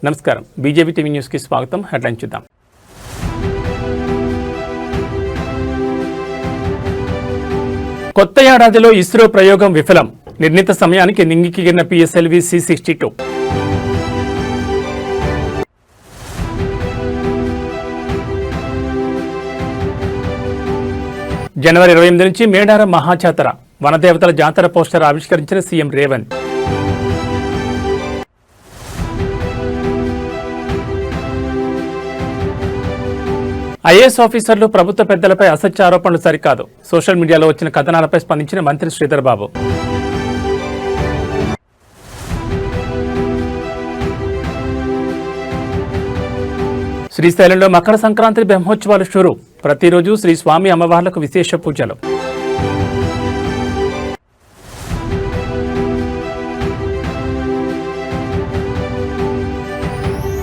నమస్కారం, BJP TV news కి స్వాగతం. హెడ్లైన్ చూద్దాం. కొత్త ఏడాదిలో ఇస్రో ప్రయోగం విఫలం. నిర్ణీత సమయానికి నింగికెగిరిన PSLV C-62. జనవరి 28 నుంచి మేడారం మహాజాతర. వనదేవతల జాతర పోస్టర్ ఆవిష్కరించిన సీఎం రేవంత్. ఐఏఎస్ ఆఫీసర్లు ప్రభుత్వ పెద్దలపై అసత్య ఆరోపణలు సరికాదు. సోషల్ మీడియాలో వచ్చిన కథనాలపై స్పందించిన మంత్రి శ్రీధర్ బాబు. శ్రీశైలంలో మకర సంక్రాంతి బ్రహ్మోత్సవాలు షురు. ప్రతిరోజు శ్రీ స్వామి అమ్మవార్లకు విశేష పూజలు.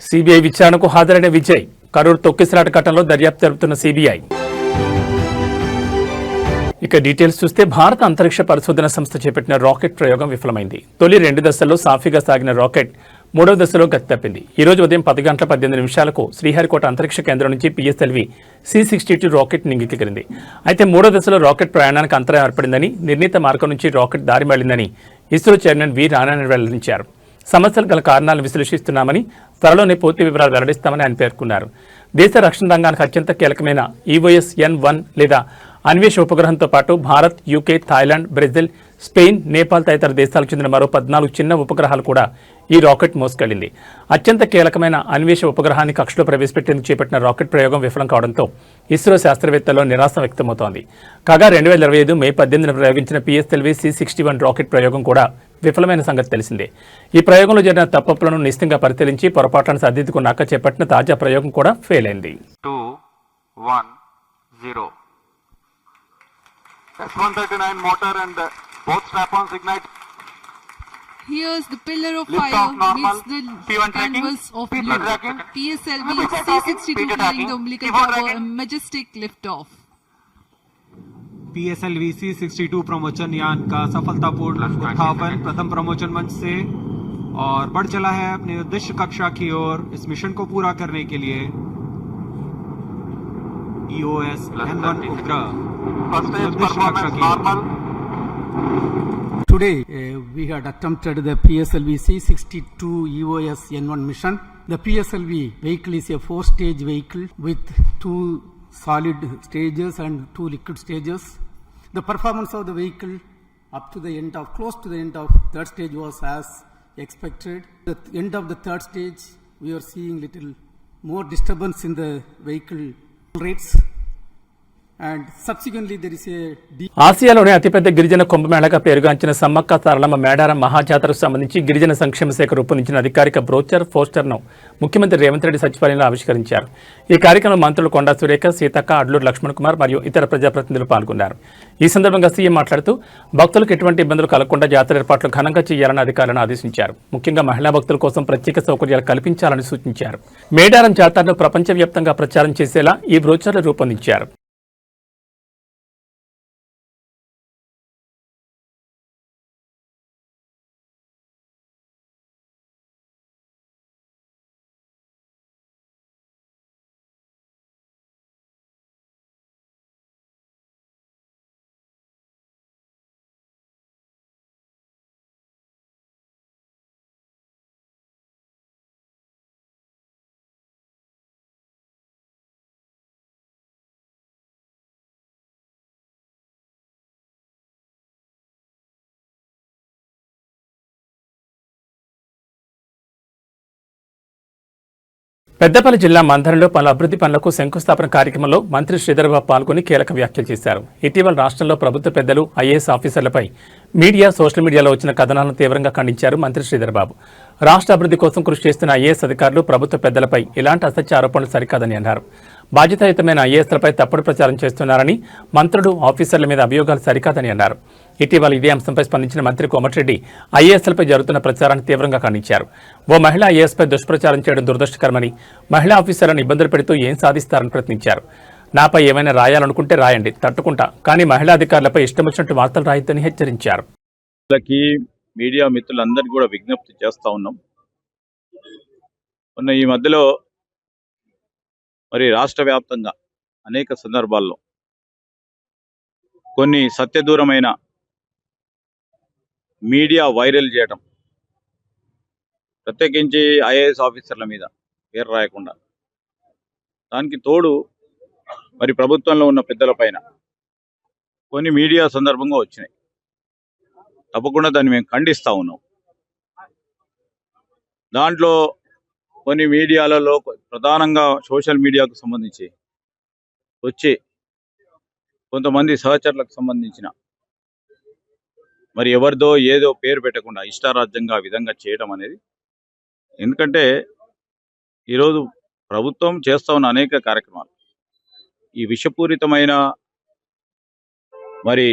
సిబిఐ విచారణకు హాజరైన విజయ్. కరూర్ తొక్కిసలాట ఘటనలో దర్యాప్తు జరుపుతున్న సిబిఐ. ఇక డీటెయిల్స్ చూస్తే భారత అంతరిక్ష పరిశోధన సంస్థ చేపట్టిన రాకెట్ ప్రయోగం విఫలమైంది. తొలి 2 దశల్లో సాఫీగా సాగిన రాకెట్ 3వ దశలో గతి తప్పింది. ఈ రోజు ఉదయం 10 గంటల 18 నిమిషాలకు శ్రీహరికోట అంతరిక్ష కేంద్రం నుంచి PSLV C-62 రాకెట్ నింగికెగిరింది. అయితే 3వ దశలో రాకెట్ ప్రయాణానికి అంతరాయం ఏర్పడిందని, నిర్ణీత మార్గం నుంచి రాకెట్ దారి మళ్లిందని ఇస్రో చైర్మన్ వి నారాయణ వెల్లడించారు. సమస్యలు గల కారణాలను విశ్లేషిస్తున్నామని, త్వరలోనే పూర్తి వివరాలు వెల్లడిస్తామని ఆయన పేర్కొన్నారు. దేశ రక్షణ రంగానికి అత్యంత కీలకమైన EOS-N-1 లేదా అన్వేష ఉపగ్రహంతో పాటు Bharat, UK, Thailand, Brazil, Spain, Nepal తదితర దేశాలకు చెందిన మరో 14 చిన్న ఉపగ్రహాలు కూడా ఈ రాకెట్ మోసుకెళ్లింది. అత్యంత కీలకమైన అన్వేష ఉపగ్రహాన్ని కక్షలో ప్రవేశపెట్టేందుకు చేపట్టిన రాకెట్ ప్రయోగం విఫలం కావడంతో ఇస్రో శాస్త్రవేత్తల్లో నిరాశ వ్యక్తమవుతోంది. కాగా 2025 మే 18న ప్రయోగించిన PSLV C-61 రాకెట్ ప్రయోగం కూడా విఫలమైన సంగతి తెలిసిందే. ఈ ప్రయోగంలో జరిగిన తప్పులను నిశ్చితంగా పరిశీలించి పొరపాట్లను సరిదిద్దుకున్నాక చేపట్టిన తాజా ప్రయోగం కూడా ఫెయిల్ అయింది. 2, 1, 0. S-139 motor and both strap-ons ignite. Here's the pillar of fire meets the canvas of blue. PSLV C-62 clearing the umbilical tower, a majestic lift-off. PSLV C-62 प्रमोचन यान का सफलतापूर्ण उत्थापन प्रथम प्रमोचन मंच से और बढ़ चला है अपने उद्देश्य कक्षा की ओर। इस मिशन को पूरा करने के लिए EOS-N-1 उपग्रह उद्देश्य कक्षा की ओर। Today we had attempted the PSLV C-62 EOS-N-1 mission. The PSLV vehicle is a 4-stage vehicle with 2 solid stages and 2 liquid stages. The performance of the vehicle up to the end of close to the end of third stage was as expected. At the end of the third stage we are seeing little more disturbance in the vehicle rates. And subsequently there is a ఆసియాలోనే అతిపెద్ద గిరిజన కుంభమేళాగా పేరుగాంచిన సమ్మక్క సారలమ్మ మేడారం మహాజాతరకు సంబంధించి గిరిజన సంక్షేమ శాఖ రూపొందించిన అధికారిక brochure పోస్టర్ను ముఖ్యమంత్రి రేవంత్ రెడ్డి సచివాలయంలో ఆవిష్కరించారు. ఈ కార్యక్రమంలో మంత్రులు కొండా సురేఖ, సీతక్క, అడ్లూరు లక్ష్మణ్ కుమార్ మరియు ఇతర ప్రజాప్రతినిధులు పాల్గొన్నారు. ఈ సందర్భంగా సీఎం మాట్లాడుతూ భక్తులకు ఎటువంటి ఇబ్బందులు కలగకుండా జాతర ఏర్పాట్లు ఘనంగా చేయాలని అధికారులను ఆదేశించారు. ముఖ్యంగా మహిళా భక్తుల కోసం ప్రత్యేక సౌకర్యాలు కల్పించాలని సూచించారు. మేడారం జాతరను ప్రపంచవ్యాప్తంగా ప్రచారం చేసేలా ఈ బ్రోచర్లు రూపొందించారు. పెద్దపల్లి జిల్లా మంథరంలో పలు అభివృద్ధి పనులకు శంకుస్థాపన కార్యక్రమంలో మంత్రి శ్రీధర్ బాబు పాల్గొని కీలక వ్యాఖ్యలు చేశారు. ఇటీవల రాష్ట్రంలో ప్రభుత్వ పెద్దలు, ఐఏఎస్ ఆఫీసర్లపై మీడియా, సోషల్ మీడియాలో వచ్చిన కథనాలను తీవ్రంగా ఖండించారు మంత్రి శ్రీధర్ బాబు. రాష్ట్ర అభివృద్ధి కోసం కృషి చేస్తున్న ఐఏఎస్ అధికారులు, ప్రభుత్వ పెద్దలపై ఇలాంటి అసత్య ఆరోపణలు సరికాదని అన్నారు. బాధ్యతాయుతమైన ఐఏఎస్లపై తప్పుడు ప్రచారం చేస్తున్నారని, మంత్రులు, ఆఫీసర్ల మీద అభియోగాలు సరికాదని అన్నారు. ఇటీవల ఇదే అంశంపై స్పందించిన మంత్రి కోమటిరెడ్డి ఐఏఎస్లపై జరుగుతున్న ప్రచారాన్ని తీవ్రంగా ఖండించారు. ఓ మహిళా ఐఏఎస్పై దుష్ప్రచారం చేయడం దురదృష్టకరమని, మహిళా ఆఫీసర్లను ఇబ్బందులు పెడుతూ ఏం సాధిస్తారని ప్రశ్నించారు. నాపై ఏమైనా రాయాలనుకుంటే రాయండి, తట్టుకుంటా, కానీ మహిళా అధికారులపై ఇష్టం వచ్చినట్టు వార్తలు రాయొద్దని హెచ్చరించారు. మీడియా మిత్రులందరికీ కూడా విజ్ఞప్తి చేస్తా ఉన్నాం. మొన్న ఈ మధ్యలో మరి రాష్ట్ర వ్యాప్తంగా అనేక సందర్భాల్లో కొన్ని సత్యదూరమైన మీడియా వైరల్ చేయడం, ప్రత్యేకించి ఐఏఎస్ ఆఫీసర్ల మీద పేరు రాయకుండా, దానికి తోడు మరి ప్రభుత్వంలో ఉన్న పెద్దల పైన కొన్ని మీడియా సందర్భంగా వచ్చినాయి. తప్పకుండా దాన్ని మేము ఖండిస్తా ఉన్నాం. దాంట్లో కొన్ని మీడియాలలో ప్రధానంగా సోషల్ మీడియాకు సంబంధించి వచ్చి కొంతమంది సహచరులకు సంబంధించిన మరి ఎవరిదో ఏదో పేరు పెట్టకుండా ఇష్టారాజ్యంగా ఆ విధంగా చేయడం అనేది, ఎందుకంటే ఈరోజు ప్రభుత్వం చేస్తా ఉన్న అనేక కార్యక్రమాలు ఈ విషపూరితమైన మరి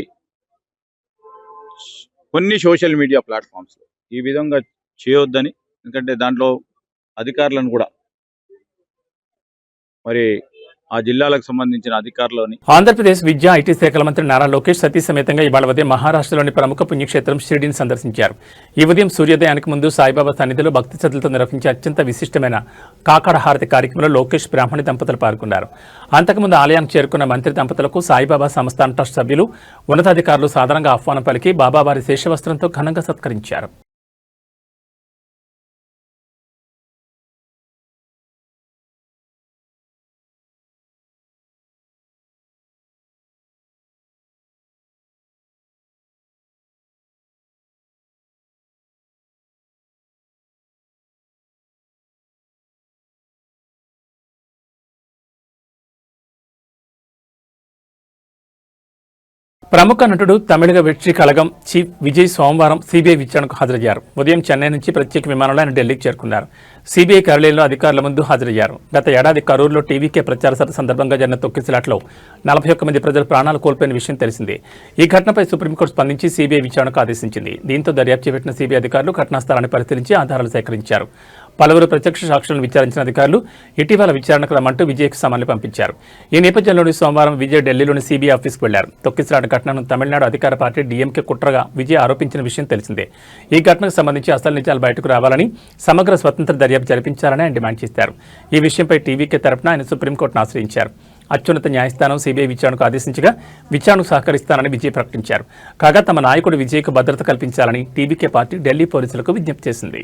కొన్ని సోషల్ మీడియా ప్లాట్ఫామ్స్లో ఈ విధంగా చేయొద్దని, ఎందుకంటే దాంట్లో అధికారులను కూడా మరి ఆ జిల్లాలకు సంబంధించిన అధికారులని ఆంధ్రప్రదేశ్ విద్యా ఐటీ శాఖల మంత్రి నారా లోకేష్ సతీ సమేతంగా ఇవాళ ఉదయం మహారాష్ట్రలోని ప్రముఖ పుణ్యక్షేత్రం షిరిడీని సందర్శించారు. ఈ ఉదయం సూర్యోదయానికి ముందు సాయిబాబా సన్నిధిలో భక్తి శ్రద్ధలతో నిర్వహించే అత్యంత విశిష్టమైన కాకాడ హారతి కార్యక్రమంలో లోకేష్ బ్రాహ్మణి దంపతులు పాల్గొన్నారు. అంతకుముందు ఆలయానికి చేరుకున్న మంత్రి దంపతులకు సాయిబాబా సంస్థాన ట్రస్ట్ సభ్యులు, ఉన్నతాధికారులు సాధారణంగా ఆహ్వానం పలికి బాబావారి శేషవస్త్రంతో ఘనంగా సత్కరించారు. ప్రముఖ నటుడు తమిళగ వెట్రి కళగం చీఫ్ విజయ్ సోమవారం సీబీఐ విచారణకు హాజరయ్యారు. ఉదయం చెన్నై నుంచి ప్రత్యేక విమానంలో ఆయన ఢిల్లీకి చేరుకున్నారు. సీబీఐ కార్యాలయంలో అధికారుల ముందు హాజరయ్యారు. గత ఏడాది కరూరులో టీవీకే ప్రచార సభ సందర్భంగా జరిగిన తొక్కిసలాట్లో 41 మంది ప్రజలు ప్రాణాలు కోల్పోయిన విషయం తెలిసిందే. ఈ ఘటనపై సుప్రీంకోర్టు స్పందించి సీబీఐ విచారణకు ఆదేశించింది. దీంతో దర్యాప్తు చేపట్టిన సీబీఐ అధికారులు ఘటనా స్థలాన్ని పరిశీలించి ఆధారాలు సేకరించారు. పలువురు ప్రత్యక్ష సాక్షులను విచారించిన అధికారులు ఇటీవల విచారణకు రమ్మంటూ విజయ్కు సమన్లు పంపించారు. ఈ నేపథ్యంలోని సోమవారం విజయ్ ఢిల్లీలోని సీబీఐ ఆఫీస్కు వెళ్లారు. తొక్కిసలాట ఘటనను తమిళనాడు అధికార పార్టీ డీఎంకే కుట్రగా విజయ్ ఆరోపించిన విషయం తెలిసిందే. ఈ ఘటనకు సంబంధించి అసలు నిజాలు బయటకు రావాలని, సమగ్ర స్వతంత్ర దర్యాప్తు జరిపించాలని ఆయన డిమాండ్ చేశారు. ఈ విషయంపై టీవీకే తరపున ఆయన సుప్రీంకోర్టును ఆశ్రయించారు. అత్యున్నత న్యాయస్థానం సీబీఐ విచారణకు ఆదేశించగా విచారణకు సహకరిస్తానని విజయ్ ప్రకటించారు. కాగా తమ నాయకుడు విజయ్కు భద్రత కల్పించాలని టీవీకే పార్టీ ఢిల్లీ పోలీసులకు విజ్ఞప్తి చేసింది.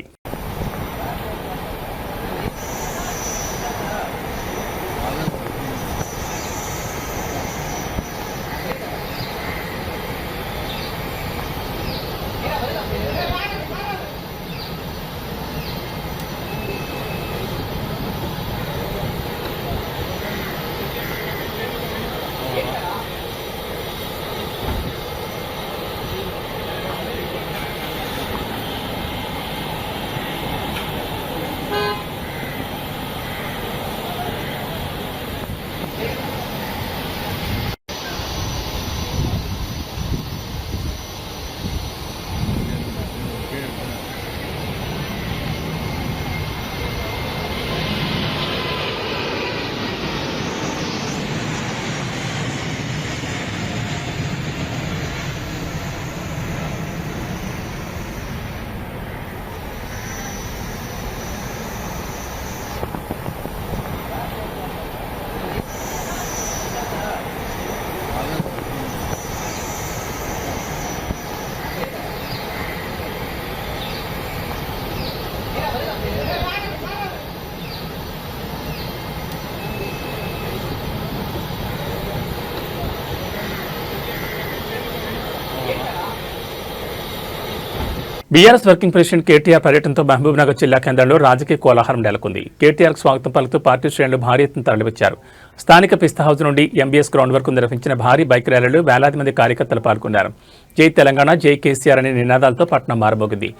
బీఆర్ఎస్ వర్కింగ్ ప్రెసిడెంట్ కేటీఆర్ పర్యటనతో మహబూబ్నగర్ జిల్లా కేంద్రంలో రాజకీయ కోలాహలం నెలకొంది. కేటీఆర్కు స్వాగతం పలుకుతూ పార్టీ శ్రేణులు భారీ ఎత్తున తరలివచ్చారు. స్థానిక పిస్తా హౌస్ నుండి ఎంబీఎస్ గ్రౌండ్ వరకు నిర్వహించిన భారీ బైక్ ర్యాలీలో వేలాది మంది కార్యకర్తలు పాల్గొన్నారు. జై తెలంగాణ, జై కేసీఆర్ అనే నినాదాలతో పట్టణం మారబోగింది.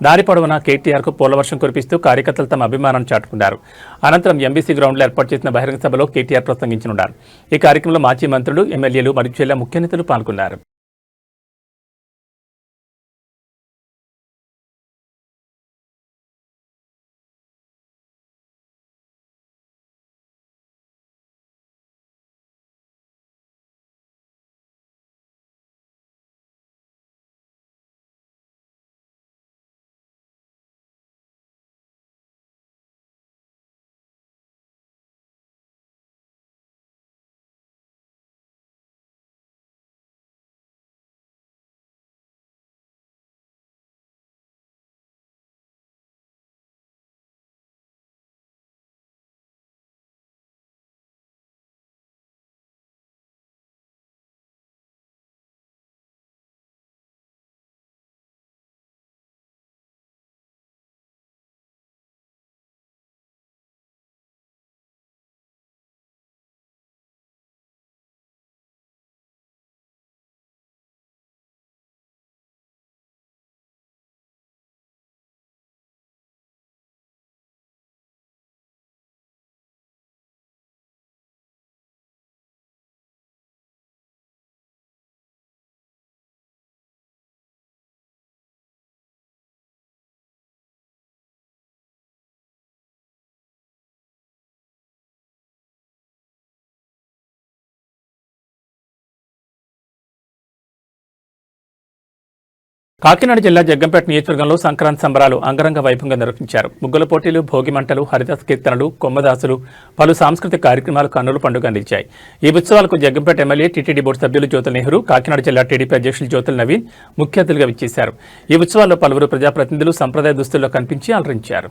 దారి పొడవునా కేటీఆర్కు పూలవర్షం కురిపిస్తూ కార్యకర్తలు తమ అభిమానాన్ని చాటుకున్నారు. అనంతరం ఎంబీసీ గ్రౌండ్లో ఏర్పాటు చేసిన బహిరంగ సభలో కేటీఆర్ ప్రసంగించనున్నారు. ఈ కార్యక్రమంలో మాజీ మంత్రులు, ఎమ్మెల్యేలు మరియు జిల్లా ముఖ్య నేతలు పాల్గొన్నారు. కాకినాడ జిల్లా జగ్గంపేట నియోజకవర్గంలో సంక్రాంతి సంబరాలు అంగరంగ వైభవంగా నిర్వహించారు. ముగ్గుల పోటీలు, భోగి మంటలు, హరిదాస కీర్తనలు, కొమ్మదాసులు, పలు సాంస్కృతిక కార్యక్రమాలు కన్నుల పండుగ అందించాయి. ఈ ఉత్సవాలకు జగ్గంపేట ఎమ్మెల్యే, టీటీడీ బోర్డు సభ్యులు జ్యోతుల నెహ్రూ, కాకినాడ జిల్లా టీడీపీ అధ్యక్షులు జ్యోతుల నవీన్ ముఖ్య అతిథులుగా విచ్చేశారు. ఈ ఉత్సవాల్లో పలువురు ప్రజాప్రతినిధులు సంప్రదాయ దుస్తుల్లో కనిపించి అలరించారు.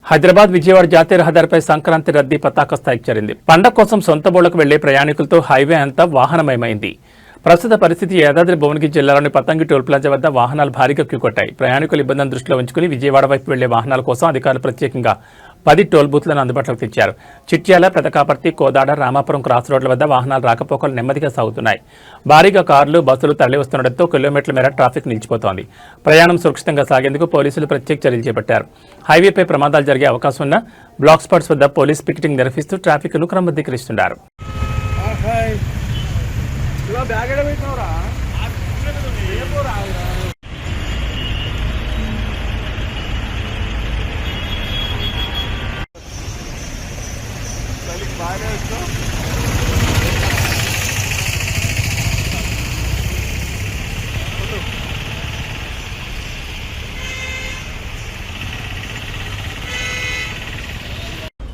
హైదరాబాద్ విజయవాడ జాతీయ రహదారిపై సంక్రాంతి రద్దీ పతాక స్థాయికి చేరింది. పండగ కోసం సొంత బోళ్లకు వెళ్లే ప్రయాణికులతో హైవే అంతా వాహనమయమైంది. ప్రస్తుత పరిస్థితి యాదాద్రి భువనగిరి జిల్లాలోని పతంగి టోల్ ప్లాజా వద్ద వాహనాలు భారీగా క్యూకొట్టాయి. ప్రయాణికుల ఇబ్బందిని దృష్టిలో ఉంచుకుని విజయవాడ వైపు వెళ్లే వాహనాల కోసం అధికారులు ప్రత్యేకంగా 10 టోల్ బూత్లను అందుబాటులోకి తెచ్చారు. చిట్యాల, పెదకాపర్తి, కోదాడ, రామాపురం క్రాస్ రోడ్ల వద్ద వాహనాల రాకపోకలు నెమ్మదిగా సాగుతున్నాయి. భారీగా కార్లు, బస్సులు తరలివస్తుండటంతో కిలోమీటర్ల మేర ట్రాఫిక్ నిలిచిపోతోంది. ప్రయాణం సురక్షితంగా సాగేందుకు పోలీసులు ప్రత్యేక చర్యలు చేపట్టారు. హైవేపై ప్రమాదాలు జరిగే అవకాశం ఉన్న బ్లాక్ స్పాట్స్ వద్ద పోలీస్ పికెటింగ్ నిర్వహిస్తూ ట్రాఫిక్ను క్రమబద్ధీకరిస్తున్నారు. बाहर है उसको